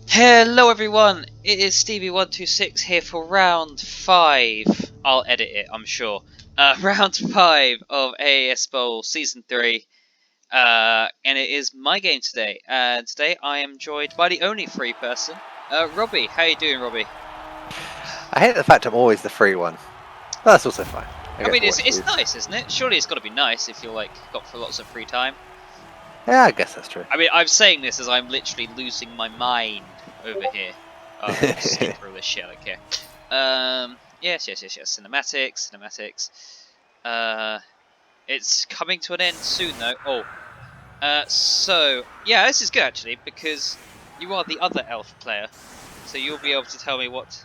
Hello everyone, it is Stevie126 here for round 5. I'll edit it, I'm sure. Round 5 of AAS Bowl Season 3. And it is my game today. And today I am joined by the only free person, Robbie. How you doing, Robbie? I hate the fact I'm always the free one. But that's also fine. I mean, it's nice, isn't it? Surely it's got to be nice if you're got lots of free time. Yeah, I guess that's true. I mean, I'm saying this as I'm literally losing my mind over here. Oh, I'll just skip through this shit, I don't care. Yes. Cinematics. It's coming to an end soon, though. So, yeah, this is good, actually, because you are the other elf player. So you'll be able to tell me what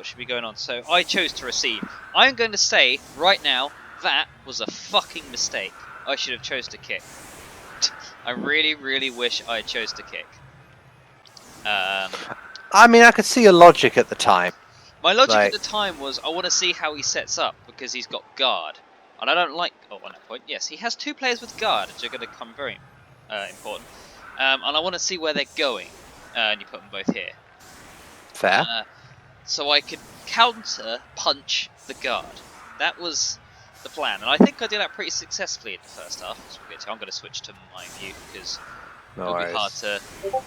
should be going on. So, I chose to receive. I'm going to say, right now, that was a fucking mistake. I should have chose to kick. I really, really wish I chose to kick. I mean, I could see your logic at the time. My logic at the time was I want to see how he sets up because he's got guard. And I don't like... Oh, on that point, yes, he has 2 players with guard, which are going to come very important. And I want to see where they're going. And you put them both here. Fair. So I could counter-punch the guard. That was the plan. And I think I did that pretty successfully in the first half. I'm going to switch to my view because it'll be hard to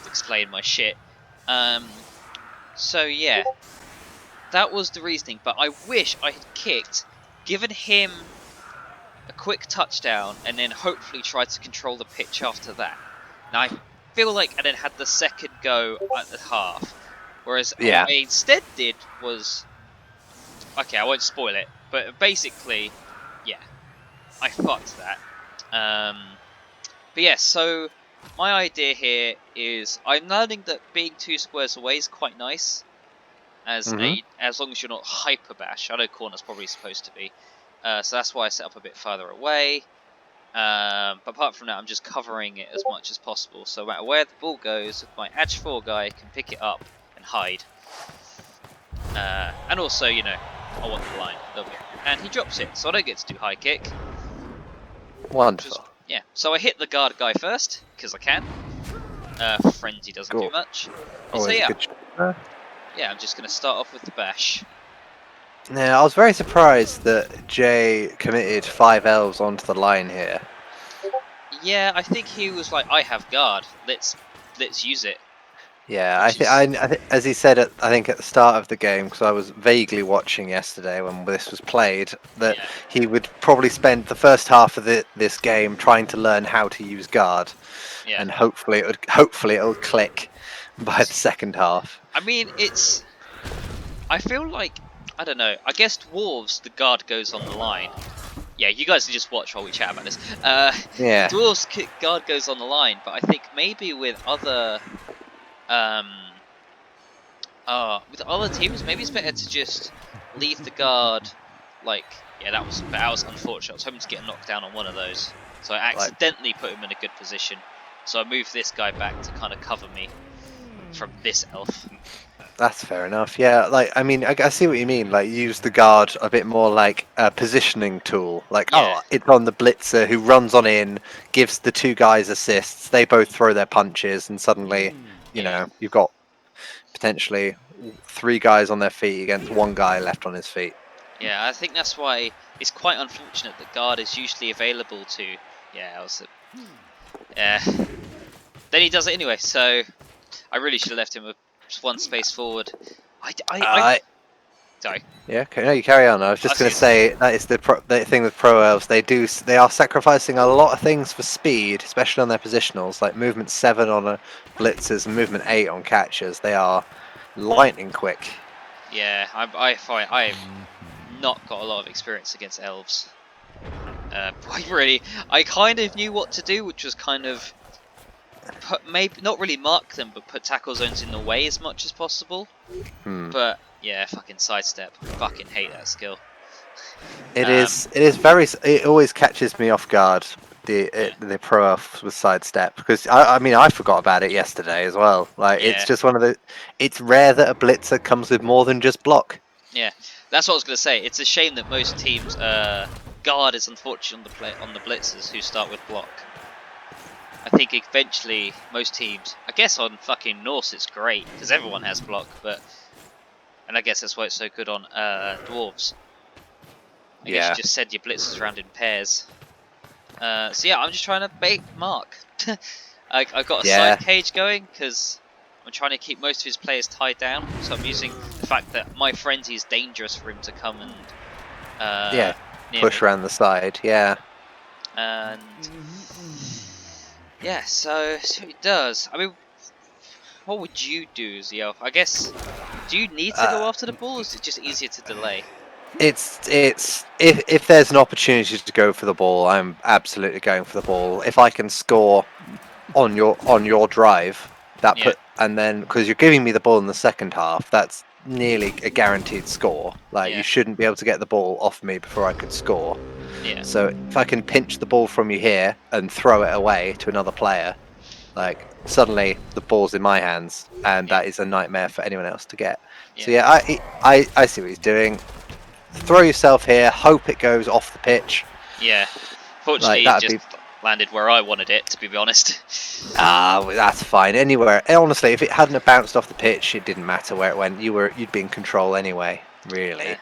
explain my shit. So yeah, that was the reasoning. But I wish I had kicked, given him a quick touchdown, and then hopefully tried to control the pitch after that. Now I feel like I then had the second go at the half. Whereas what I instead did was... Okay, I won't spoil it, but basically, yeah, I fucked that. But yeah, so my idea here is I'm learning that being 2 squares away is quite nice, as long as you're not hyper bash. I know corner's probably supposed to be, so that's why I set up a bit further away. But apart from that, I'm just covering it as much as possible, so no matter where the ball goes, my edge 4 guy can pick it up and hide. And also, you know, I want the line a little bit. And he drops it, so I don't get to do high kick. Wonderful. Yeah, so I hit the guard guy first, because I can. Frenzy doesn't do much. So yeah, I'm just going to start off with the bash. Now, I was very surprised that Jay committed 5 elves onto the line here. Yeah, I think he was like, I have guard, let's use it. Yeah, I think as he said, I think at the start of the game, because I was vaguely watching yesterday when this was played, that he would probably spend the first half of this game trying to learn how to use guard, and hopefully it'll click by the second half. I mean, I feel like, I don't know. I guess dwarves, the guard goes on the line. Yeah, you guys can just watch while we chat about this. Dwarves guard goes on the line, but I think maybe with other teams, maybe it's better to just leave the guard. That was unfortunate. I was hoping to get a knockdown on one of those, so I accidentally put him in a good position. So I moved this guy back to kind of cover me from this elf. That's fair enough. Yeah, I mean, I see what you mean. Use the guard a bit more like a positioning tool. It's on the blitzer who runs on in, gives the 2 guys assists. They both throw their punches, and suddenly, you know, you've got potentially 3 guys on their feet against 1 guy left on his feet. Yeah, I think that's why it's quite unfortunate that guard is usually available to. Then he does it anyway. So I really should have left him just 1 space forward. Sorry. Yeah, okay, no, you carry on. I was just going to say that is the thing with pro elves. They are sacrificing a lot of things for speed, especially on their positionals, like movement 7 on blitzers and movement 8 on catchers. They are lightning quick. Yeah, I find I have not got a lot of experience against elves. I kind of knew what to do, which was kind of maybe not really mark them, but put tackle zones in the way as much as possible. But yeah, fucking sidestep. Fucking hate that skill. It is very. It always catches me off guard. The pro elf with sidestep, because I mean I forgot about it yesterday as well. It's just one of the. It's rare that a blitzer comes with more than just block. Yeah, that's what I was gonna say. It's a shame that most teams guard is unfortunate on the blitzers who start with block. I think eventually most teams, I guess on fucking Norse it's great because everyone has block, and I guess that's why it's so good on dwarves. I guess you just send your blitzers around in pairs. So yeah, I'm just trying to bait Mark. I've got a side cage going because I'm trying to keep most of his players tied down. So I'm using the fact that my frenzy is dangerous for him to come and push around the side. Yeah. And yeah, so he does. I mean, what would you do, Zio? I guess, do you need to go after the ball, or is it just easier to delay? It's if there's an opportunity to go for the ball, I'm absolutely going for the ball. If I can score on your drive, and then because you're giving me the ball in the second half, that's nearly a guaranteed score. Like you shouldn't be able to get the ball off me before I could score. Yeah. So if I can pinch the ball from you here and throw it away to another player, like suddenly the ball's in my hands, and that is a nightmare for anyone else to get. So yeah, I see what he's doing. Throw yourself here, hope it goes off the pitch. Yeah. Fortunately, it just landed where I wanted it, to be honest. That's fine. Anywhere. Honestly, if it hadn't have bounced off the pitch, it didn't matter where it went. You'd be in control anyway, really. Yeah.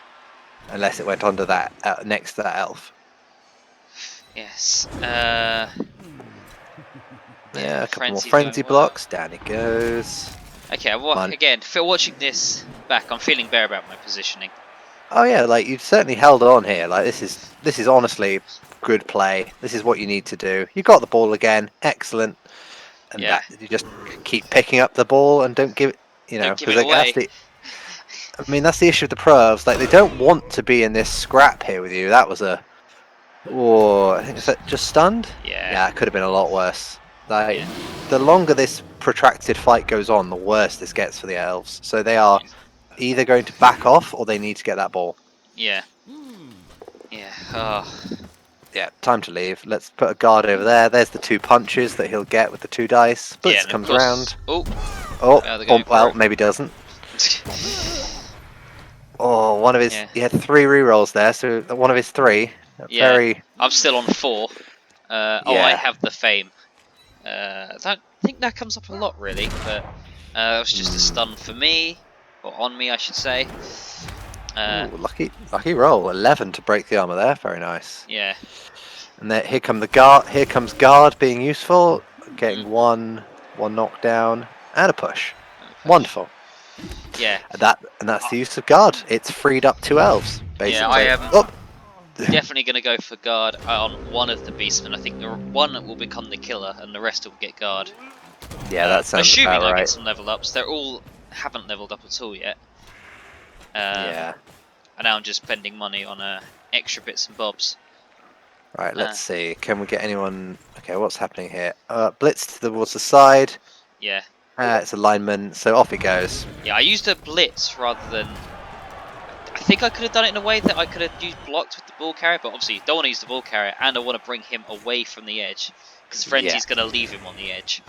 Unless it went onto that, next to that elf. Yes. Yeah, a couple more frenzy blocks. Down it goes. Okay, well, again, watching this back, I'm feeling better about my positioning. Oh yeah, like you've certainly held on here. Like this is honestly good play. This is what you need to do. You got the ball again, excellent. And you just keep picking up the ball and don't give it. Don't give it away. I mean, that's the issue with the pros. Like they don't want to be in this scrap here with you. That was I think it's just stunned. Yeah, it could have been a lot worse. Like the longer this protracted fight goes on, the worse this gets for the elves. So they are either going to back off or they need to get that ball. Yeah. Yeah, time to leave. Let's put a guard over there. There's the 2 punches that he'll get with the 2 dice. Blitz comes around. Well, maybe doesn't. One of his... He had 3 rerolls there, so one of his 3. I'm still on 4. I have the fame. I don't think that comes up a lot, really, but it was just a stun for me. Or on me, I should say. Lucky roll. 11 to break the armor there. Very nice. Yeah. And then here comes guard being useful, getting one knockdown and a push. Wonderful. Yeah. And that's the use of guard. It's freed up 2 elves, basically. Yeah, I am definitely going to go for guard on one of the beastmen. I think the one will become the killer, and the rest will get guard. Yeah, that sounds assuming about right. I get some level ups. They're all haven't leveled up at all yet. And now I'm just spending money on extra bits and bobs. Right, let's see. Can we get anyone... Okay, what's happening here? Blitz towards the side. Yeah. It's alignment, so off it goes. Yeah, I used a blitz rather than... I think I could have done it in a way that I could have used blocks with the ball carrier, but obviously don't want to use the ball carrier, and I want to bring him away from the edge, because Frenzy's going to leave him on the edge.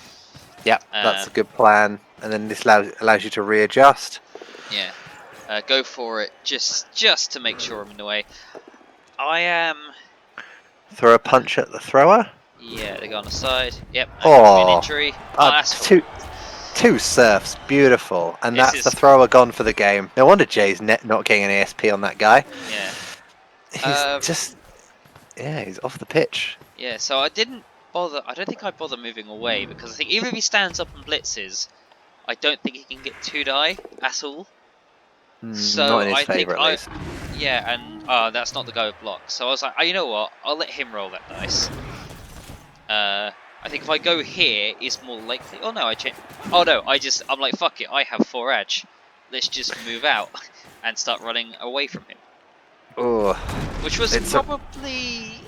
Yeah, that's a good plan. And then this allows you to readjust. Yeah. Go for it, just to make sure I'm in the way. I am... Throw a punch at the thrower? Yeah, they go on the side. Yep, an injury. That's two serfs, beautiful. And that's the thrower gone for the game. No wonder Jay's not getting an ASP on that guy. Yeah. He's off the pitch. Yeah, so I don't think I'd bother moving away, because I think even if he stands up and blitzes, I don't think he can get 2 die at all. So not in his favour, at least. Yeah, and that's not the guy with block. So I was like, you know what? I'll let him roll that dice. I think if I go here, it's more likely. Oh no, I'm like, fuck it. I have 4 edge. Let's just move out and start running away from him. Oh, which was probably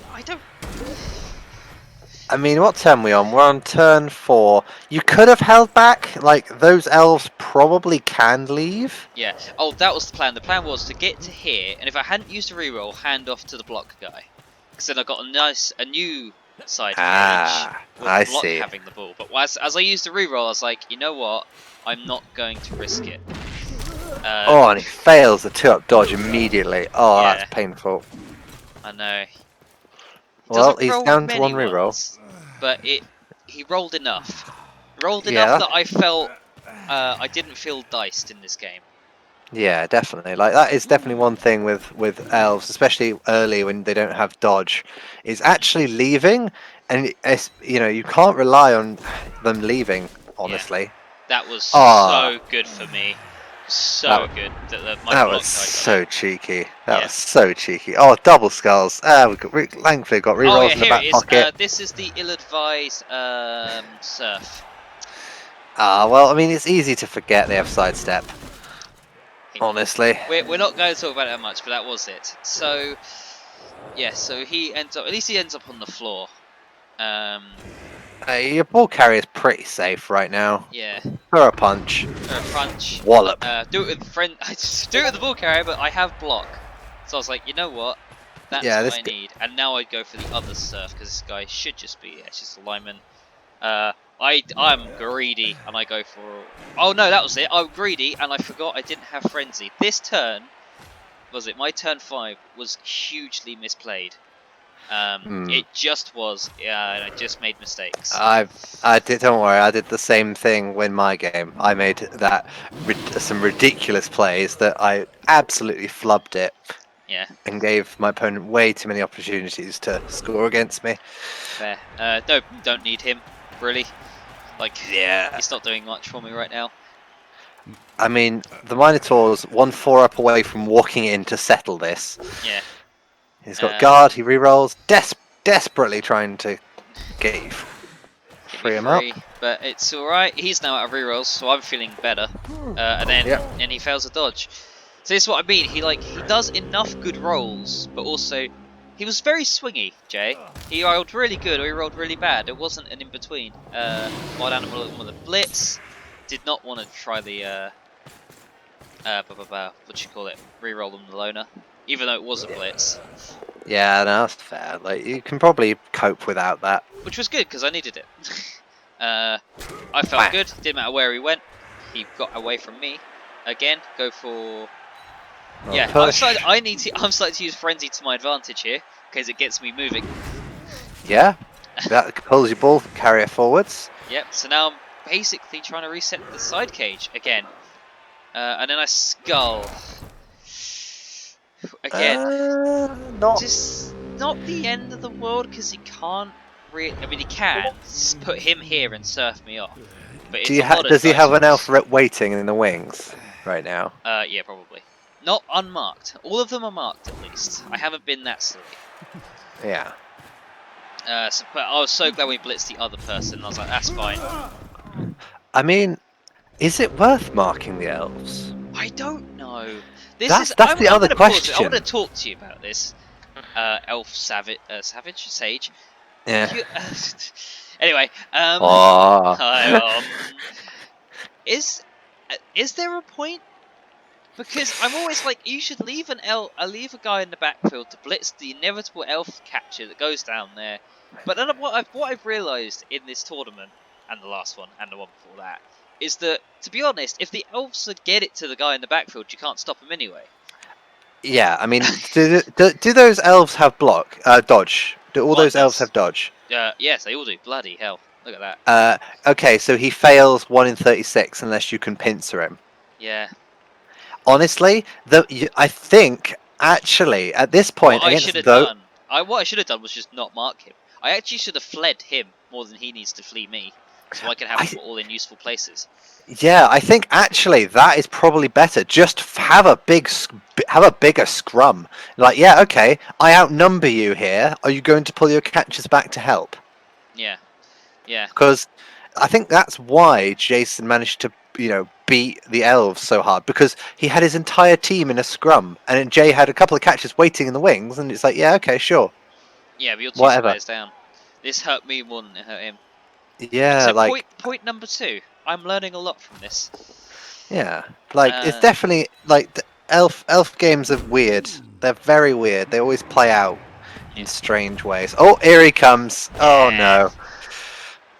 I mean, what turn are we on? We're on turn 4. You could have held back. Like, those elves probably can leave. Yeah. Oh, that was the plan. The plan was to get to here, and if I hadn't used a reroll, hand off to the block guy. Because then I got a new side cage with block having the ball. But as I used the reroll, I was like, you know what? I'm not going to risk it. And he fails the 2-up dodge immediately. Oh, yeah. That's painful. I know. Well, he's down to 1 reroll. But it he rolled enough. Rolled Yeah. enough that I felt I didn't feel diced in this game. Yeah, definitely. Like that is definitely one thing with elves, especially early when they don't have dodge, is actually leaving, and it's, you can't rely on them leaving. Honestly. Yeah. That was Ah, so good for me. So that good that my that block was guy got so it. cheeky. That Yeah. was so cheeky. Oh, double skulls. Thankfully got Oh rerolls yeah, in the here it back is. pocket. This is the ill-advised surf. Well, I mean, it's easy to forget they have sidestep. Honestly. We're not going to talk about it that much, but that was it. So yeah, so he ends up, at least he ends up on the floor. Your ball carrier is pretty safe right now. Yeah. Throw a punch. Punch. Wallop. Do it with friend. I just do it with the ball carrier, but I have block. So I was like, you know what? That's what I need. And now I'd go for the other surf because this guy should just be just a lineman. I'm greedy and I go for. Oh no, that was it. I'm greedy and I forgot I didn't have frenzy. This turn was it? My turn 5 was hugely misplayed. It just was, and I just made mistakes. I did. Don't worry. I did the same thing in my game. I made some ridiculous plays that I absolutely flubbed it. Yeah. And gave my opponent way too many opportunities to score against me. Fair. Don't need him really. Like, yeah, he's not doing much for me right now. I mean, the Minotaur's 1-4 up away from walking in to settle this. Yeah. He's got guard. He rerolls, desperately trying to get you free him up. But it's all right. He's now out of rerolls, so I'm feeling better. And then he fails a dodge. So this is what I mean. He does enough good rolls, but also he was very swingy. Jay, he rolled really good or he rolled really bad. It wasn't an in between. Wild Animal with a blitz. Did not want to try the what you call it? Reroll on the loner, even though it was a blitz. Yeah, no, that's fair. Like, you can probably cope without that. Which was good because I needed it. I felt good. Didn't matter where he went. He got away from me. Again, go for. Yeah, I'm starting to use frenzy to my advantage here because it gets me moving. Yeah, that pulls your ball, carry it forwards. Yep. So now I'm basically trying to reset the side cage again, and then I skull again. Just not the end of the world because he can't. I mean, he can put him here and surf me off. But does he have an elf waiting in the wings right now? Yeah, probably. Not unmarked. All of them are marked at least. I haven't been that silly. Yeah. But I was so glad we blitzed the other person. I was like, that's fine. I mean, is it worth marking the elves? I don't know. That's the other question. I want to talk to you about this. Elf Sage. Yeah. Anyway, is there a point? Because I'm always like, you should leave leave a guy in the backfield to blitz the inevitable elf capture that goes down there. But then what I've realised in this tournament and the last one and the one before that is that, to be honest, if the elves get it to the guy in the backfield, you can't stop him anyway. Yeah, I mean, do those elves have dodge? Do all those elves have dodge? Yes, they all do. Bloody hell! Look at that. Okay, so he fails 1 in 36 unless you can pincer him. Yeah. Honestly, I think actually at this point, what I should have done was just not mark him. I actually should have fled him more than he needs to flee me, so I can have them all in useful places. Yeah, I think actually that is probably better. Just have a bigger scrum. Like, yeah, okay, I outnumber you here. Are you going to pull your catchers back to help? Yeah, yeah. Because I think that's why Jason managed to, beat the elves so hard, because he had his entire team in a scrum, and then Jay had a couple of catchers waiting in the wings, and it's like, yeah, okay, sure. Yeah, but you're 2 players down. This hurt me more than it hurt him. Yeah, so point number 2. I'm learning a lot from this. Yeah, it's definitely the elf games are weird. They're very weird. They always play out in strange ways. Oh, here he comes! Yeah. Oh no.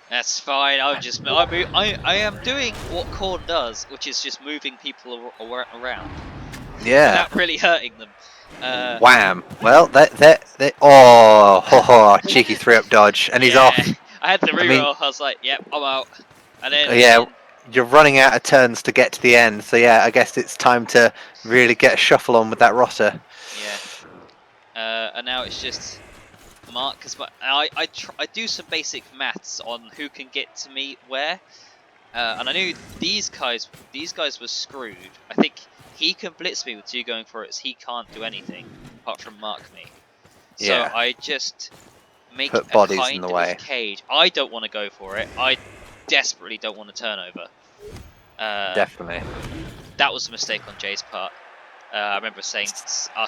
That's fine. I am doing what Khorne does, which is just moving people around. Yeah. Without really hurting them. Wham! Well, cheeky 3-up dodge, and he's off. I had the reroll. I was like, yep, I'm out. And then yeah, you're running out of turns to get to the end. So yeah, I guess it's time to really get a shuffle on with that rotter. Yeah. And now it's just Mark, because I do some basic maths on who can get to me where, and I knew these guys were screwed. I think he can blitz me with 2 going for it, so he can't do anything apart from mark me. So Yeah. I just make Put a bodies kind in the of way. cage. I don't want to go for it. I desperately don't want to turn over. Definitely. That was a mistake on Jay's part. I remember us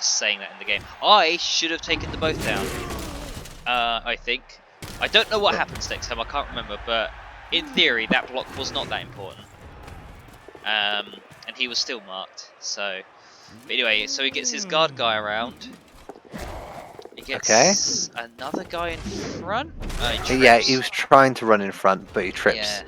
saying that in the game. I should have taken the both down. I think. I don't know what happens next time. I can't remember, but in theory, that block was not that important. And he was still marked. So, but anyway, so he gets his guard guy around. He gets another guy in front. Yeah, he was trying to run in front, but he trips. Yeah.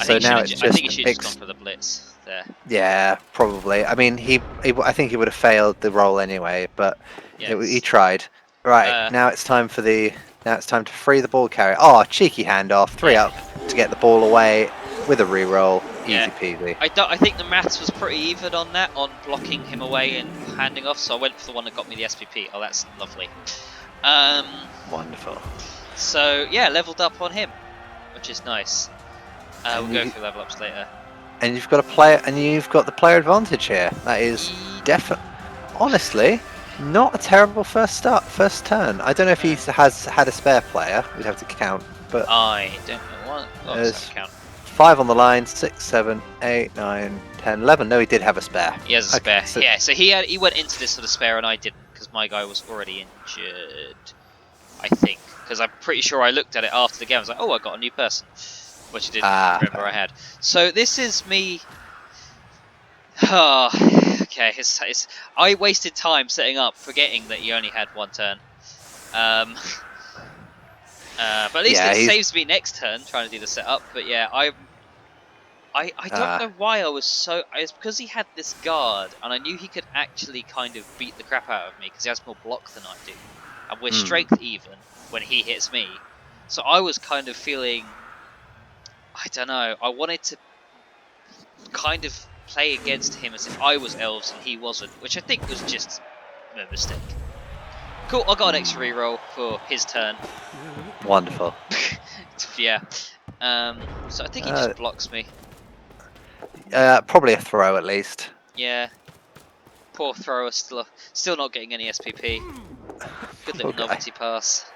So now it's just. I think he should have just gone for the blitz there. Yeah, probably. I mean, I think he would have failed the roll anyway, but he tried. Right, now it's time for now it's time to free the ball carrier. Oh, cheeky handoff, 3 up to get the ball away with a reroll. Easy peasy. I think the maths was pretty even on that, on blocking him away and handing off, so I went for the one that got me the SPP. Oh, that's lovely. Wonderful. So yeah, leveled up on him, which is nice. We'll go through level ups later. And you've got the player advantage here. That is definitely, honestly, not a terrible first turn. I don't know if he has had a spare player. We'd have to count, but I don't know what. There's count. 5 on the line, 6, 7, 8, 9, 10, 11. No, he did have a spare. He has a spare. So yeah, so he went into this with a spare, and I didn't because my guy was already injured. I think because I'm pretty sure I looked at it after the game. I was like, oh, I got a new person. Which I didn't remember I had. So this is me. Oh, okay. I wasted time setting up, forgetting that you only had 1 turn. But at least it saves me next turn trying to do the setup. But yeah, I don't know why I was so. It's because he had this guard, and I knew he could actually kind of beat the crap out of me because he has more block than I do, and we're strength even when he hits me. So I was kind of feeling. I don't know, I wanted to kind of play against him as if I was elves and he wasn't, which I think was just a mistake. Cool, I got an extra reroll for his turn. Wonderful. Yeah. So I think he just blocks me. Probably a throw at least. Yeah. Poor thrower, still not getting any SPP. Good little novelty pass.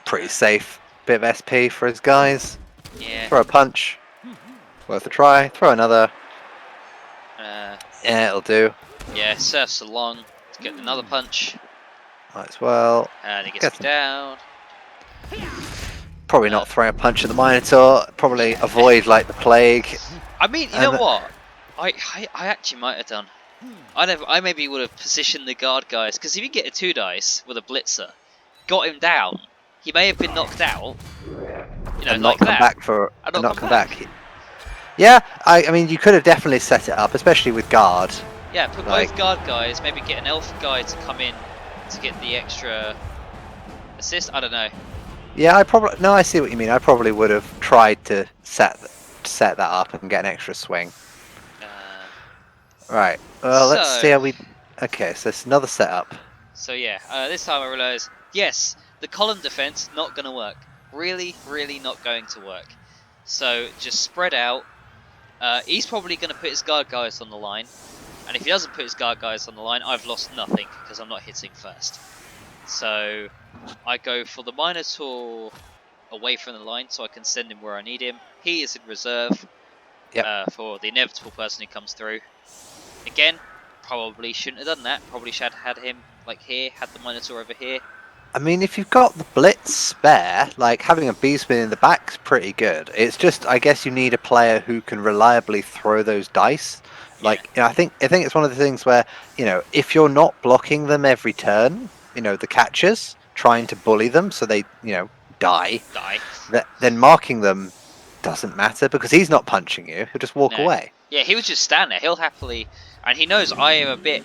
Pretty safe. Bit of SP for his guys. Yeah. Throw a punch. Worth a try. Throw another. Yeah, it'll do. Yeah, surfs along to get another punch. Might as well. And he gets me down. Probably not throwing a punch at the Minotaur. Probably avoid like the plague. I mean, you know what? I actually might have done. I maybe would have positioned the guard guys, because if you get a 2 dice with a blitzer, got him down, he may have been knocked out. You know, and not come back and not come back. Yeah, I mean, you could have definitely set it up, especially with guard. Yeah, put both guard guys, maybe get an elf guy to come in to get the extra assist. I don't know. Yeah, I see what you mean. I probably would have tried to set that up and get an extra swing. Right. Well, let's see how we. Okay, so it's another setup. So yeah, this time I realised, yes, the column defense not going to work. Really, really not going to work. So just spread out. He's probably going to put his guard guys on the line, and if he doesn't put his guard guys on the line, I've lost nothing because I'm not hitting first. So I go for the Minotaur away from the line so I can send him where I need him. He is in reserve for the inevitable person who comes through. Again, probably shouldn't have done that. Probably should have had him like here, had the Minotaur over here. I mean, if you've got the blitz spare, like having a beastman in the back's pretty good. It's just, I guess you need a player who can reliably throw those dice. Like, you know, I think it's one of the things where, you know, if you're not blocking them every turn, you know, the catchers, trying to bully them so they, you know, die. Then marking them doesn't matter because he's not punching you. He'll just walk away. Yeah, he was just stand there. He'll happily, and he knows I am a bit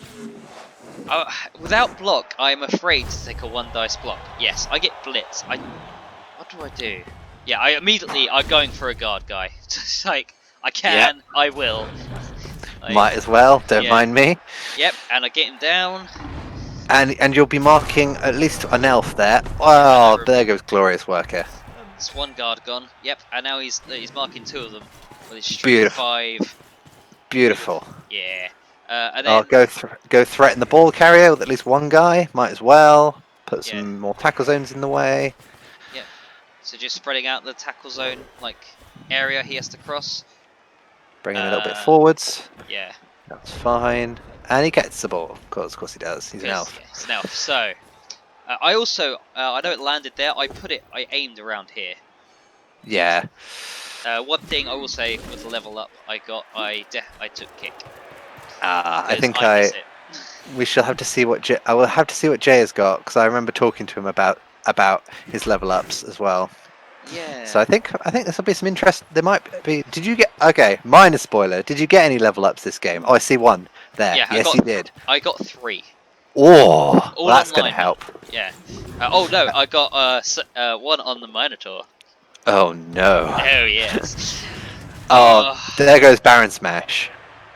Without block, I'm afraid to take a 1 dice block. Yes, I get blitz. What do I do? Yeah, I'm going for a guard guy. Just like, I can, Yep. I will. Might as well, don't mind me. Yep, and I get him down. And you'll be marking at least an elf there. Oh, there goes Glorious Worker. There's 1 guard gone. Yep, and now he's marking 2 of them with his strength Beautiful. 5. Beautiful. Yeah. And then go threaten the ball carrier with at least 1 guy. Might as well put some more tackle zones in the way. Yep. So just spreading out the tackle zone area he has to cross. Bringing a little bit forwards. Yeah. That's fine. And he gets the ball. Of course he does. He's an elf. Yeah, he's an elf. So I also I know it landed there. I aimed around here. Yeah. One thing I will say with the level up I took kick. I think we shall have to see what I will have to see what Jay has got, because I remember talking to him about his level ups as well. Yeah. So I think this will be some interest. There might be. Did you get? Okay, minor spoiler. Did you get any level ups this game? Oh, I see 1 there. Yeah, yes, you did. I got 3. Oh, well, that's going to help. Yeah. Oh no, I got 1 on the Minotaur. Oh no. Oh yes. There goes Baron Smash.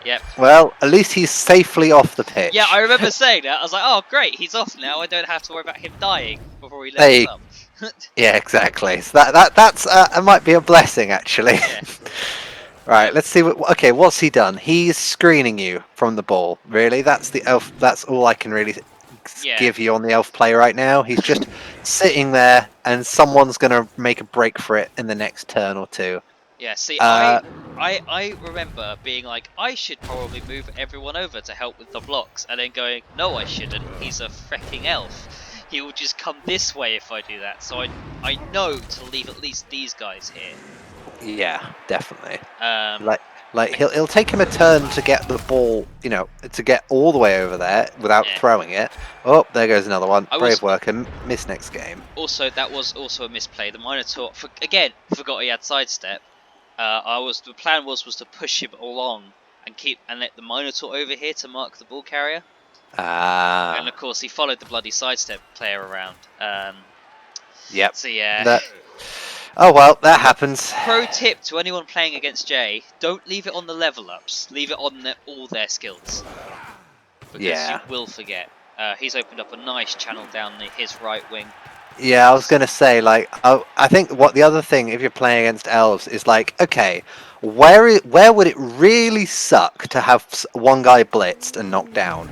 Yep. Well, at least he's safely off the pitch. Yeah, I remember saying that. I was like, oh great, he's off now. I don't have to worry about him dying before we levels up. Yeah, exactly. So that's might be a blessing, actually. Yeah. Right, let's see what's he done? He's screening you from the ball. Really? That's the elf. That's all I can really give you on the elf play right now. He's just sitting there, and someone's going to make a break for it in the next turn or 2. Yeah, see, I remember being like, I should probably move everyone over to help with the blocks, and then going, no, I shouldn't. He's a freaking elf. He will just come this way if I do that. So I know to leave at least these guys here. Yeah, definitely. Like he'll take him a turn to get the ball, to get all the way over there without throwing it. Oh, there goes another one. Brave worker, miss next game. Also, that was also a misplay. The Minotaur forgot he had sidestep. The plan was to push him along and let the Minotaur over here to mark the ball carrier. And of course he followed the bloody sidestep player around. Yep. So yeah. Oh well, that happens. Pro tip to anyone playing against Jay: don't leave it on the level ups. Leave it on all their skills. Because you will forget. He's opened up a nice channel down his right wing. Yeah, I was gonna say, I think what the other thing, if you're playing against elves, is okay, where would it really suck to have 1 guy blitzed and knocked down?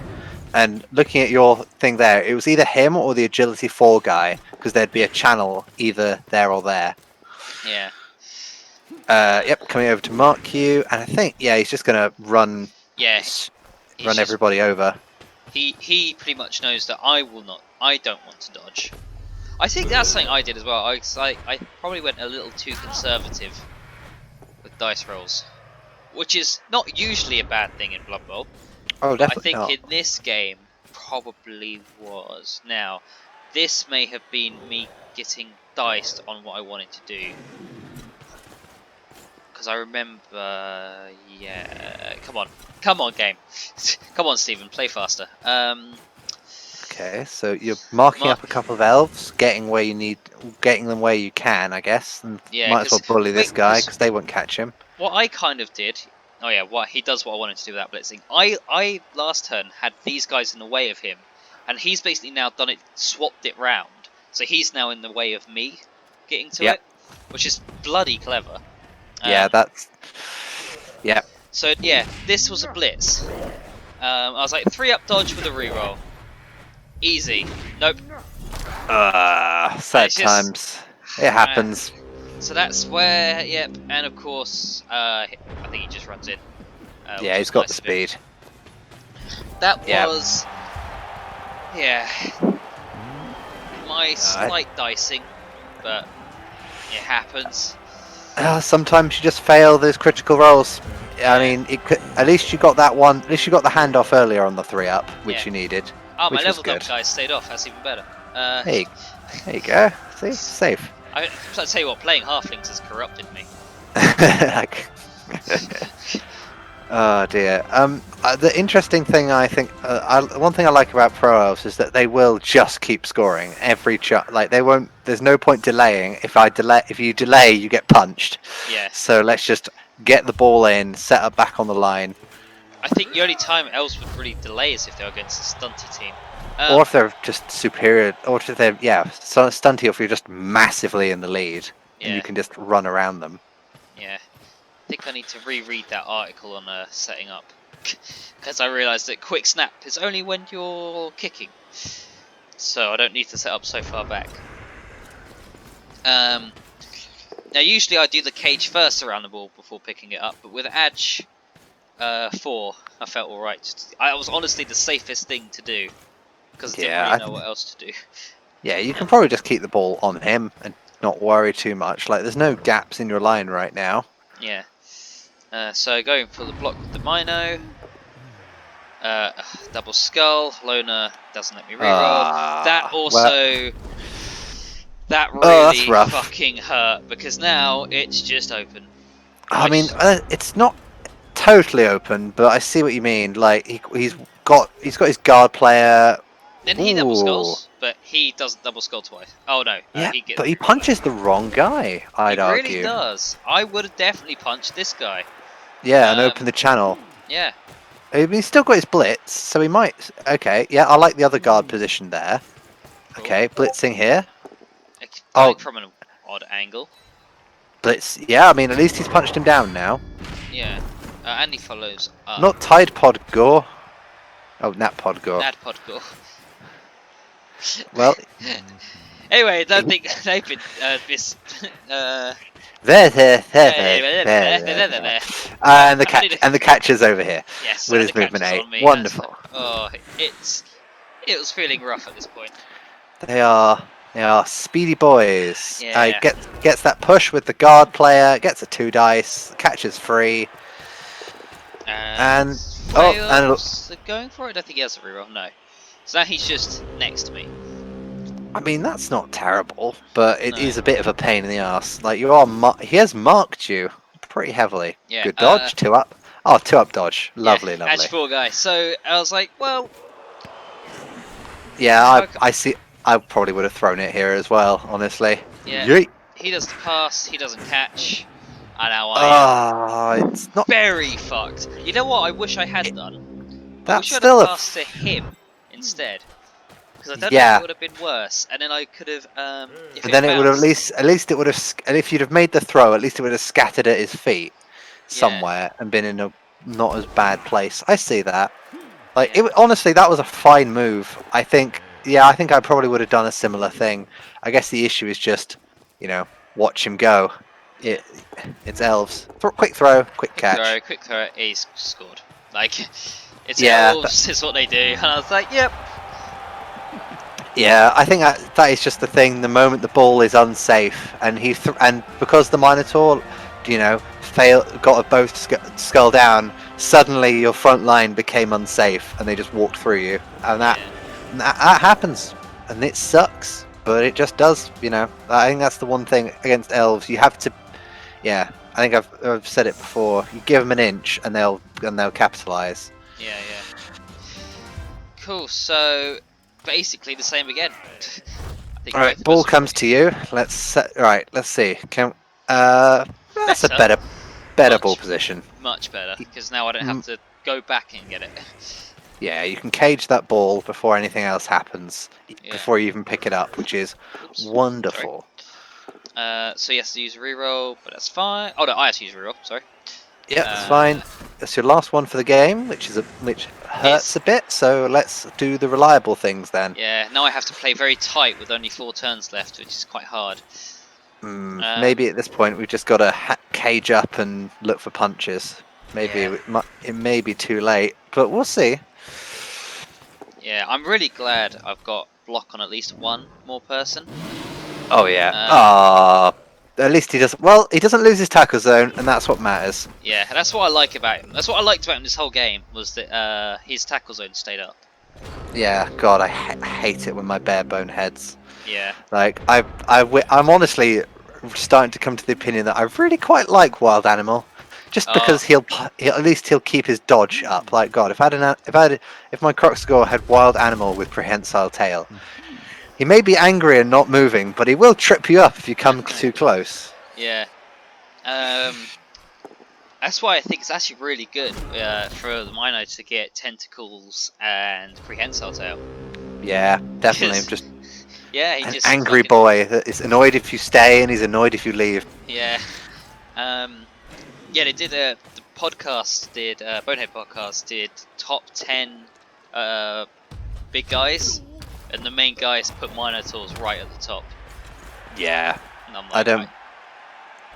And looking at your thing there, it was either him or the agility 4 guy, because there'd be a channel either there or there. Yeah. Yep, coming over to mark you, and I think he's just gonna run. Yeah. Run everybody over. He pretty much knows that I don't want to dodge. I think that's something I did as well. I probably went a little too conservative with dice rolls, which is not usually a bad thing in Blood Bowl. Oh, definitely. I think in this game probably was. Now, this may have been me getting diced on what I wanted to do, because I remember. Yeah, come on, game, come on, Stephen, play faster. Okay, so you're marking up a couple of elves, getting them where you can, I guess. And might as well bully this guy, because they won't catch him. What I kind of did, he does what I wanted to do without blitzing. I last turn had these guys in the way of him, and he's basically now done it, swapped it round. So he's now in the way of me getting to it, which is bloody clever. So this was a blitz. I was like 3-up dodge with a reroll. Easy. Nope. Sad times. It happens. So that's where, and of course, I think he just runs in. He's got the speed. That was, my slight dicing, but it happens. Sometimes you just fail those critical rolls. I mean, at least you got that one. At least you got the handoff earlier on the 3-up, which you needed. Oh, my leveled up guys stayed off. That's even better. There you go. See, safe. I tell you what, playing halflings has corrupted me. Oh dear. The interesting thing I think, one thing I like about Pro Elves is that they will just keep scoring every like they won't. There's no point delaying. If you delay, you get punched. Yeah. So let's just get the ball in, set up back on the line. I think the only time Elves would really delay is if they're against a stunty team. Or if they're just superior, or if they're stunty, or if you're just massively in the lead and you can just run around them. Yeah, I think I need to reread that article on setting up because I realised that quick snap is only when you're kicking, so I don't need to set up so far back. Now usually I do the cage first around the ball before picking it up, but with Edge 4, I felt alright. I was honestly the safest thing to do. Because I didn't really know what else to do. Yeah, you can probably just keep the ball on him and not worry too much. Like, there's no gaps in your line right now. Yeah. So going for the block with the Mino. Double skull. Loner doesn't let me reroll. That also... that really fucking hurt. Because now it's just open. I mean, it's not totally open, but I see what you mean. Like, he's got his guard player... Then he double skulls, but he doesn't double skull twice. Oh no. Yeah, but he punches the wrong guy, I'd argue. He really does. I would have definitely punched this guy. Yeah, and opened the channel. Yeah. I mean, he's still got his blitz, so he might... Okay, yeah, I like the other guard position there. Cool. Okay, blitzing here. From an odd angle. Blitz, yeah, I mean, at least he's punched him down now. Yeah, and he follows up. Not Tide Pod Gore. Oh, Nat Pod Gore. Nat Pod Gore. Well, anyway, I don't think they've been and the catcher's over here. Yes, with his movement 8. Wonderful. It was feeling rough at this point. They are speedy boys. Yeah. Gets that push with the guard player. Gets a 2 dice. Catches free. And going for it. I don't think he has a reroll. No. So now he's just next to me. I mean, that's not terrible, but it is a bit of a pain in the ass. Like, he has marked you pretty heavily. Yeah, good dodge, 2 up. Oh, 2 up dodge. Lovely, lovely. Edge 4 guy. So I was like, well. Yeah, I see. I probably would have thrown it here as well, honestly. Yeah. Yeet. He does the pass. He doesn't catch. And now I am it's not very fucked. You know what? I wish I had done. That's I wish I had passed to him instead. Because I don't know if it would have been worse, and then I could have. And then it would have at least it would have. And if you'd have made the throw, at least it would have scattered at his feet somewhere and been in a not as bad place. I see that. Like honestly, that was a fine move. I think. Yeah, I think I probably would have done a similar thing. I guess the issue is just, watch him go. It's Elves. Quick throw, quick catch. Quick throw. He's scored. Like, it's Elves. It's what they do. And I was like, yep. Yeah, I think that is just the thing. The moment the ball is unsafe, and and because the Minotaur, got a both skull down, suddenly your front line became unsafe, and they just walked through you, and that happens, and it sucks, but it just does. I think that's the one thing against Elves. You have to, I think I've said it before. You give them an inch, and they'll capitalize. Yeah. Cool. So. Basically the same again. Alright, ball comes to you. Let's see. That's a better ball position. Much better, because now I don't have to go back and get it. Yeah, you can cage that ball before anything else happens, before you even pick it up, which is wonderful. So he has to use a reroll, but that's fine. Oh no, I have to use a reroll, sorry. Yeah, that's fine. That's your last one for the game, which hurts a bit. So let's do the reliable things then. Yeah, now I have to play very tight with only 4 turns left, which is quite hard. Maybe at this point we've just got to cage up and look for punches. Maybe it may be too late, but we'll see. Yeah, I'm really glad I've got block on at least one more person. Oh yeah. At least he doesn't. Well, he doesn't lose his tackle zone, and that's what matters. Yeah, that's what I like about him. That's what I liked about him this whole game, was that his tackle zone stayed up. Yeah, God, I hate it when my bare bone heads. Yeah. Like I'm honestly starting to come to the opinion that I really quite like Wild Animal. just because he'll at least he'll keep his dodge up. Like God, if my Croxgore had wild animal with prehensile tail, he may be angry and not moving, but he will trip you up if you come too close. Yeah. That's why I think it's actually really good for the Mino to get tentacles and prehensile tail. Yeah, definitely. Just he an just angry boy that is annoyed if you stay and he's annoyed if you leave. Yeah. They did the podcast Bonehead podcast did top 10 big guys, and the main guys put Minotaurs right at the top. Yeah. And I'm like,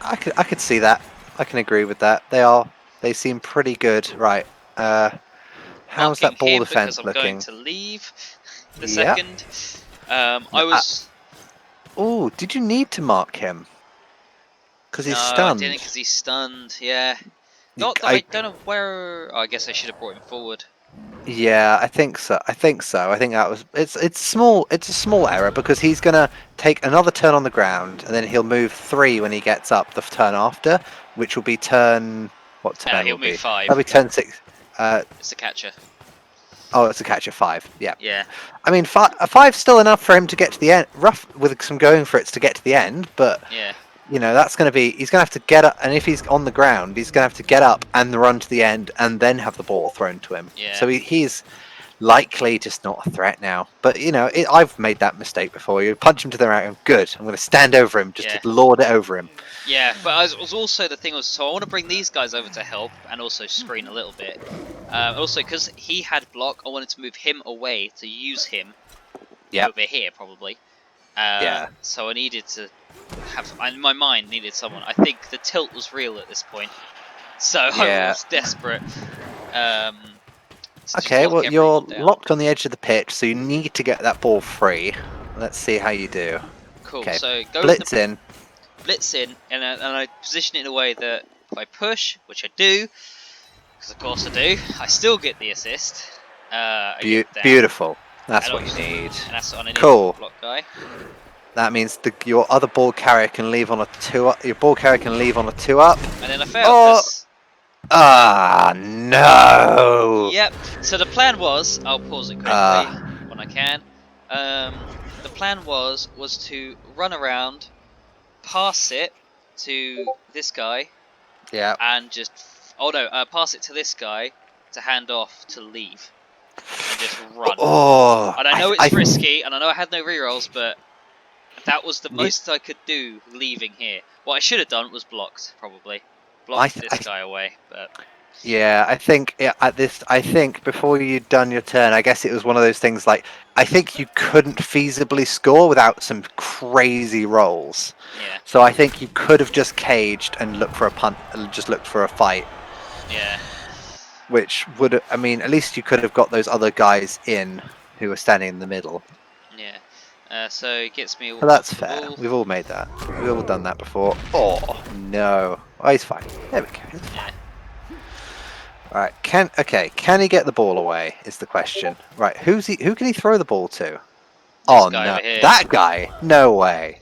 I could see that. I can agree with that. They seem pretty good. Right. How's that ball defense looking? I'm going to leave the second. Oh, did you need to mark him? Because he's stunned. No, I didn't, because he's stunned. Yeah. Not that I don't know where. I guess I should have brought him forward. Yeah, I think so. I think that was it's small. It's a small error because he's gonna take another turn on the ground and then he'll move 3 when he gets up the turn after, which will be turn. What turn? He'll move 5. That'll be turn 6. It's a catcher. Oh, it's a catcher 5. Yeah. Yeah. I mean, 5's still enough for him to get to the end. Rough with some going for it to get to the end, but yeah. That's going to be. He's going to have to get up, and if he's on the ground, he's going to have to get up and run to the end, and then have the ball thrown to him. Yeah. So he's likely just not a threat now. But I've made that mistake before. You punch him to the right, and good. I'm going to stand over him, just to lord it over him. Yeah, but it was also the thing was, so I want to bring these guys over to help and also screen a little bit. Also, because he had block, I wanted to move him away to use him. Yeah. Over here, probably. Yeah. So I needed to in my mind, needed someone. I think the tilt was real at this point, so I was desperate. Okay, well, you're locked on the edge of the pitch, so you need to get that ball free. Let's see how you do. Cool. Okay. So go blitz in, and I position it in a way that if I push, which I do, because of course I do, I still get the assist. Beautiful. That's what you need. And that's on an block guy. That means your other ball carrier can leave on a 2-up. Your ball carrier can leave on a 2-up. And then I failed. No! Yep. So the plan was, I'll pause it quickly when I can. The plan was to run around, pass it to this guy. Yeah. And just pass it to this guy to hand off to leave. And just run. And I know it's risky, and I know I had no rerolls, but that was the most I could do leaving here. What I should have done was blocked, probably. Blocked this guy away, but... Yeah, I think before you'd done your turn, I guess it was one of those things like, I think you couldn't feasibly score without some crazy rolls. Yeah. So I think you could have just caged and looked for a punt, just looked for a fight. Yeah. Which would, I mean, at least you could have got those other guys in who were standing in the middle. Yeah. So it gets me all... But that's fair. We've all made that. We've all done that before. Oh, no. Oh, he's fine. There we go. He's fine. Alright, can he get the ball away, is the question. Right, who can he throw the ball to? Oh, no. That guy? No way.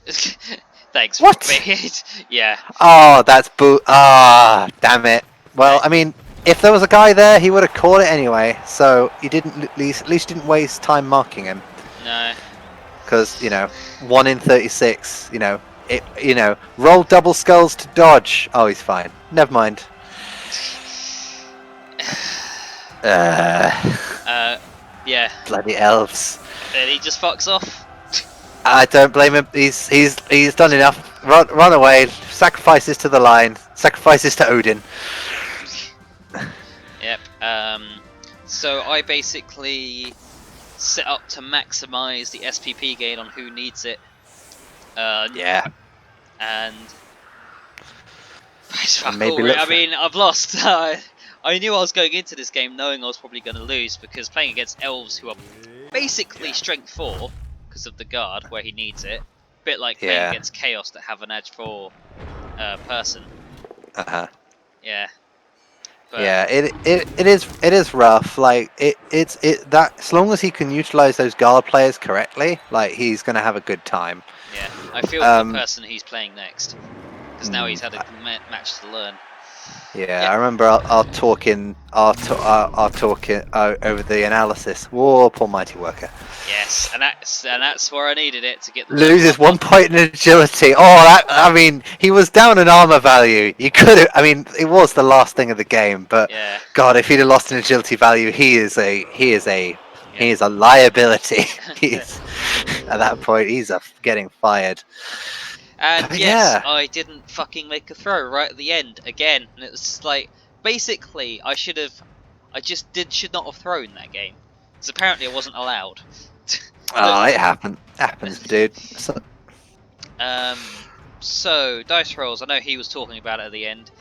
Thanks. What? Yeah. Oh, that's damn it. Well, I mean, if there was a guy there, he would have caught it anyway, so he didn't, at least didn't waste time marking him. No. Because, 1 in 36, roll double skulls to dodge. Oh, he's fine. Never mind. Yeah. Bloody elves. And he just fucks off. I don't blame him. He's done enough. Run away. Sacrifices to the line. Sacrifices to Odin. Yep. So I basically set up to maximize the SPP gain on who needs it. Yeah. And I mean, I've lost. I knew I was going into this game knowing I was probably going to lose, because playing against elves who are basically strength 4 because of the guard where he needs it. A bit like playing against chaos that have an edge 4 person. Yeah. But yeah, it is rough. Like it's that as long as he can utilize those guard players correctly, like he's gonna have a good time. Yeah, I feel for the person he's playing next, because now he's had a match to learn. Yeah, I remember our talking over the analysis. Whoa, poor mighty worker. Yes, and that's where I needed it to get the level Loses up 1 on. point in agility. I mean, he was down in armor value. You could have. I mean, it was the last thing of the game, but Yeah. God, if he'd have lost in agility value, he is a liability. He's at that point, he's getting fired. And But yes, yeah, I didn't fucking make a throw right at the end again. And it was like, basically, I should not have thrown that game. Because apparently I wasn't allowed. it happens, dude. So, dice rolls, I know he was talking about it at the end.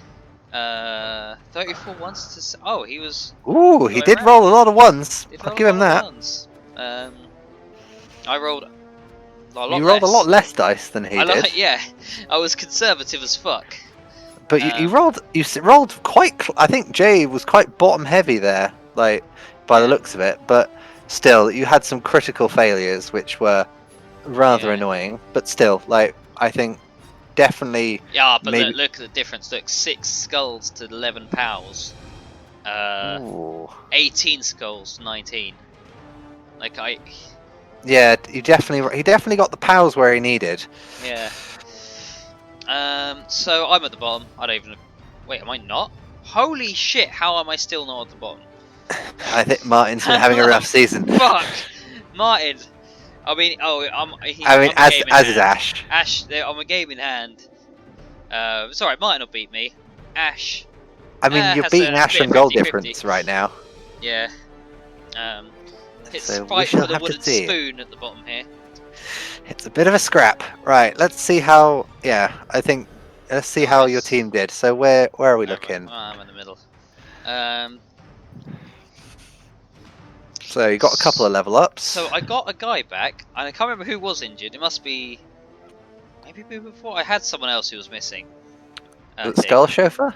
34 once to... Oh, he was... Ooh, he did roll a lot of ones. I'll give him that. I rolled a lot You rolled a lot less. less dice than he did. Yeah, I was conservative as fuck. But you rolled quite. I think Jay was quite bottom heavy there, like by the looks of it. But still, you had some critical failures, which were rather annoying. But still, like I think definitely. Yeah, but maybe... look at the difference. Look, 6 skulls to 11 pals. 18 skulls to 19. Like Yeah, he definitely got the pals where he needed. Yeah. So I'm at the bottom. I don't even. Wait, am I not? Holy shit! How am I still not at the bottom? I think Martin's been having a rough season. Fuck, Martin. I mean, as is Ash. Ash, I'm a game in hand. It's alright. Martin will beat me. Ash. I mean, you're beating Ash on goal difference right now. Yeah. It's So fight for the wooden spoon at the bottom here. It's a bit of a scrap. Right, let's see how... Yeah, let's see how your team did. So where are we looking? I'm in the middle. So you got a couple of level ups. So I got a guy back, and I can't remember who was injured. It must be... Maybe before? I had someone else who was missing. Skull Chauffeur?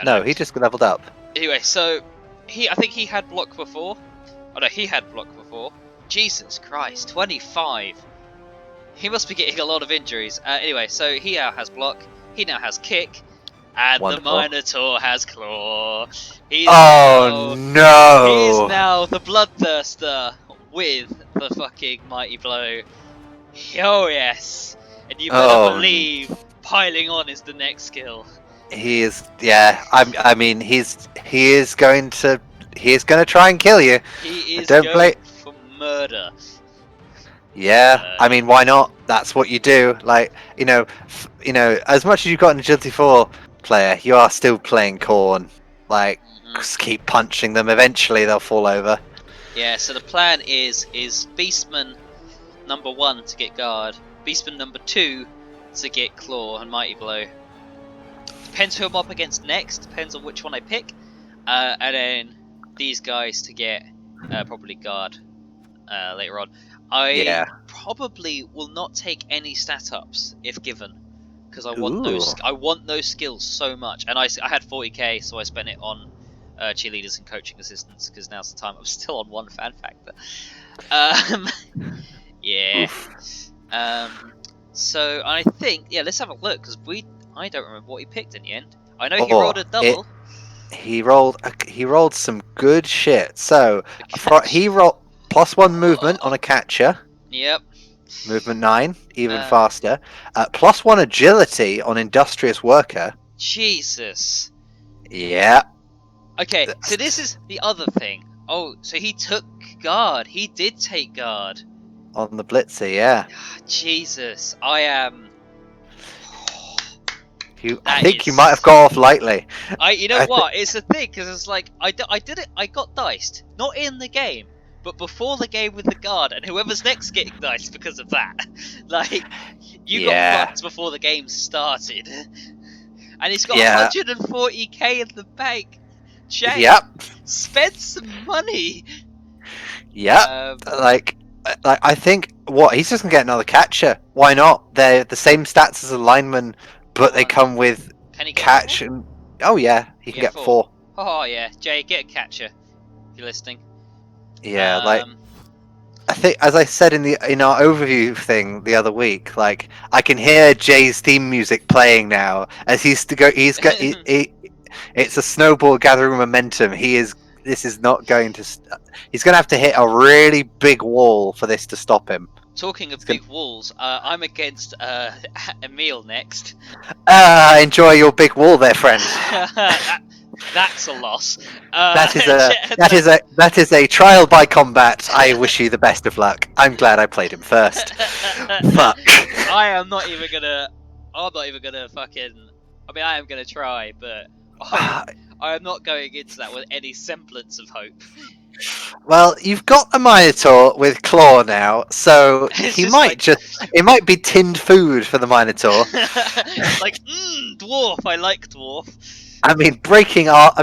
No, he just leveled up. Anyway, so... I think he had block before. Oh no, he had block before. Jesus Christ, 25. He must be getting a lot of injuries. Anyway, so he now has block, he now has kick, and Wonderful. The Minotaur has claw. He's no! He's now the Bloodthirster with the fucking Mighty Blow. Oh yes! And you better believe piling on is the next skill. He is, yeah. I mean, he is going to try and kill you. He is going for murder. Yeah, I mean, why not? That's what you do. Like, you know, as much as you've got an agility 4 player, you are still playing Khorne. Like, just keep punching them. Eventually, they'll fall over. Yeah. So the plan is Beastman number 1 to get guard, Beastman number 2 to get claw and mighty blow. Depends who I'm up against next. Depends on which one I pick, and then these guys to get probably guard later on. I probably will not take any stat ups if given, because I want those skills so much. And I had 40k, so I spent it on cheerleaders and coaching assistants, because now's the time. I'm still on 1 fan factor. Yeah. So I think let's have a look, because I don't remember what he picked in the end. I know he rolled a double. He rolled some good shit. So he rolled +1 movement on a catcher. Yep. Movement 9, even faster. +1 agility on industrious worker. Jesus. Yeah. Okay, so this is the other thing. Oh, so he took guard. He did take guard. On the blitzer, yeah. Jesus, I am... I think you might have got off lightly. You know what? It's a thing, because it's like, I did it, I got diced. Not in the game, but before the game with the guard, and whoever's next getting diced because of that. Like, you got fucked before the game started. And he's got 140k in the bank. Jay, spend some money. Yeah, like I think he's just gonna get another catcher. Why not? They're the same stats as a lineman, but they come with catch and he can get 4. Oh yeah, Jay, get a catcher if you're listening. Yeah, like I think, as I said in our overview thing the other week, like I can hear Jay's theme music playing now as he's It's a snowball gathering momentum. This is not going to. He's going to have to hit a really big wall for this to stop him. Talking of big walls, I'm against Emil next. Enjoy your big wall there, friend. That's a loss. That is a trial by combat. I wish you the best of luck. I'm glad I played him first. Fuck. I'm not even gonna fucking. I mean, I am gonna try, but I am not going into that with any semblance of hope. Well, you've got a Minotaur with claw now, so it might be tinned food for the Minotaur. Like, dwarf. I like dwarf. I mean, breaking armor.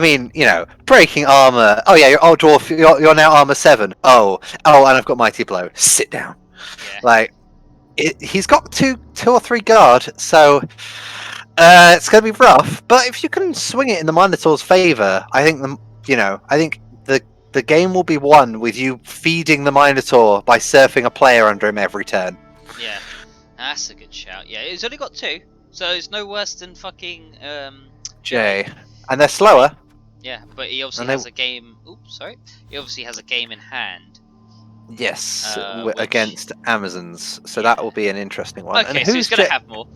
Oh yeah, you're dwarf. You're now armor 7. Oh, and I've got mighty blow. Sit down. Yeah. Like, he's got two or three guard, so it's gonna be rough. But if you can swing it in the Minotaur's favor, I think the game will be won with you feeding the Minotaur by surfing a player under him every turn. Yeah, that's a good shout. Yeah, he's only got 2, so it's no worse than fucking Jay. And they're slower. Yeah, but he obviously has a game. Oops, sorry. He obviously has a game in hand. Yes, against Amazons. So that will be an interesting one. Okay, so he's going to have more.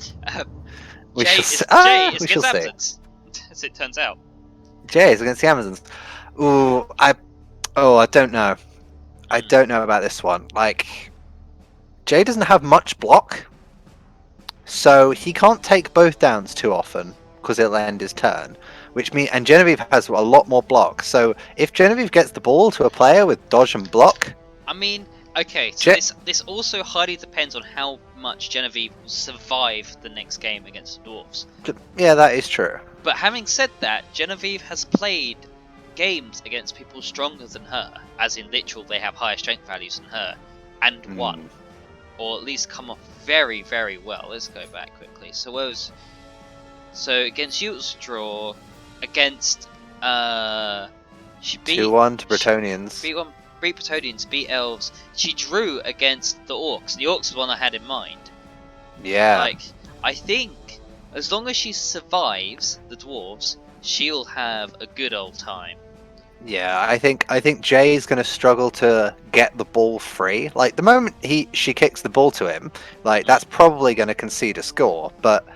Jay is against Amazons, as it turns out. Jay is against the Amazons. Ooh, I don't know. I don't know about this one. Like, Jay doesn't have much block, so he can't take both downs too often because it'll end his turn. And Genevieve has a lot more block. So if Genevieve gets the ball to a player with dodge and block, I mean, okay. So this also highly depends on how much Genevieve will survive the next game against the dwarves. Yeah, that is true. But having said that, Genevieve has played games against people stronger than her, as in literal they have higher strength values than her, and won, or at least come off very, very well. Let's go back quickly. So against you it was a draw. Against she beat 2-1 to Bretonians. Beat Bretonians, beat Elves. She drew against the Orcs. The Orcs was the one I had in mind. Yeah. Like, I think as long as she survives the dwarves, she'll have a good old time. Yeah, I think Jay is going to struggle to get the ball free. Like, the moment she kicks the ball to him, like, that's probably going to concede a score. But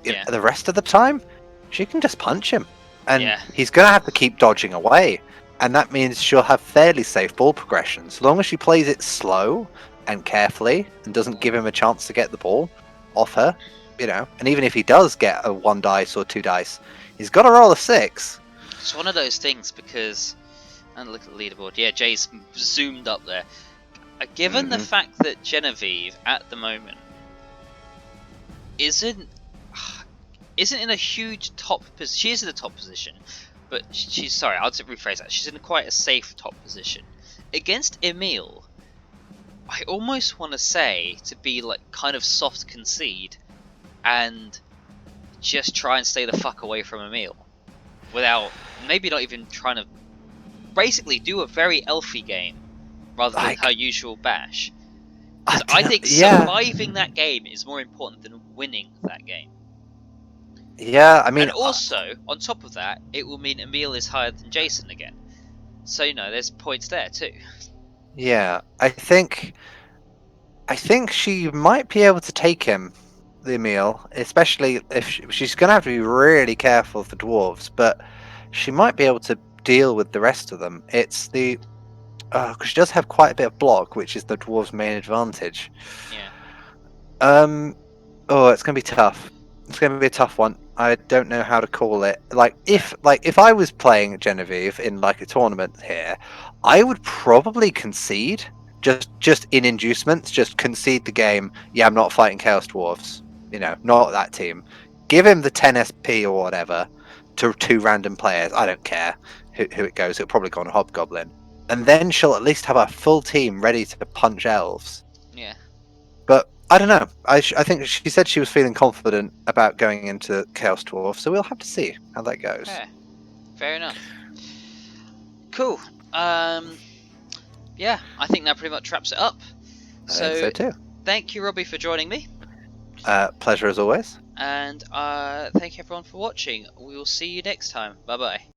the rest of the time, she can just punch him, and he's going to have to keep dodging away. And that means she'll have fairly safe ball progression. So long as she plays it slow and carefully and doesn't give him a chance to get the ball off her, and even if he does get a 1 dice or 2 dice, he's got to roll a 6. It's one of those things because, and look at the leaderboard, Jay's zoomed up there. Given the fact that Genevieve at the moment isn't in a huge top position, she is in the top position, but I'll rephrase that. She's in quite a safe top position. Against Emil, I almost want to say to be like kind of soft concede and just try and stay the fuck away from Emil without maybe not even trying to basically do a very elfy game rather than her usual bash. I think surviving that game is more important than winning that game. Yeah, I mean, and also on top of that, it will mean Emil is higher than Jason again. So there's points there too. Yeah, I think she might be able to take him, the Emil, especially if she's going to have to be really careful of the dwarves, but she might be able to deal with the rest of them. It's because she does have quite a bit of block, which is the dwarves' main advantage. Yeah. It's going to be tough. It's going to be a tough one. I don't know how to call it. If I was playing Genevieve in like a tournament here, I would probably concede. Just in inducements, just concede the game. Yeah, I'm not fighting Chaos Dwarves. Not that team. Give him the 10 SP or whatever to 2 random players. I don't care who it goes. It'll probably go on Hobgoblin. And then she'll at least have a full team ready to punch elves. Yeah. But I don't know. I think she said she was feeling confident about going into Chaos Dwarf, so we'll have to see how that goes. Yeah. Fair enough. Cool. Yeah, I think that pretty much wraps it up. I think so too. Thank you, Robbie, for joining me. Pleasure as always. And thank you everyone for watching. We will see you next time. Bye bye.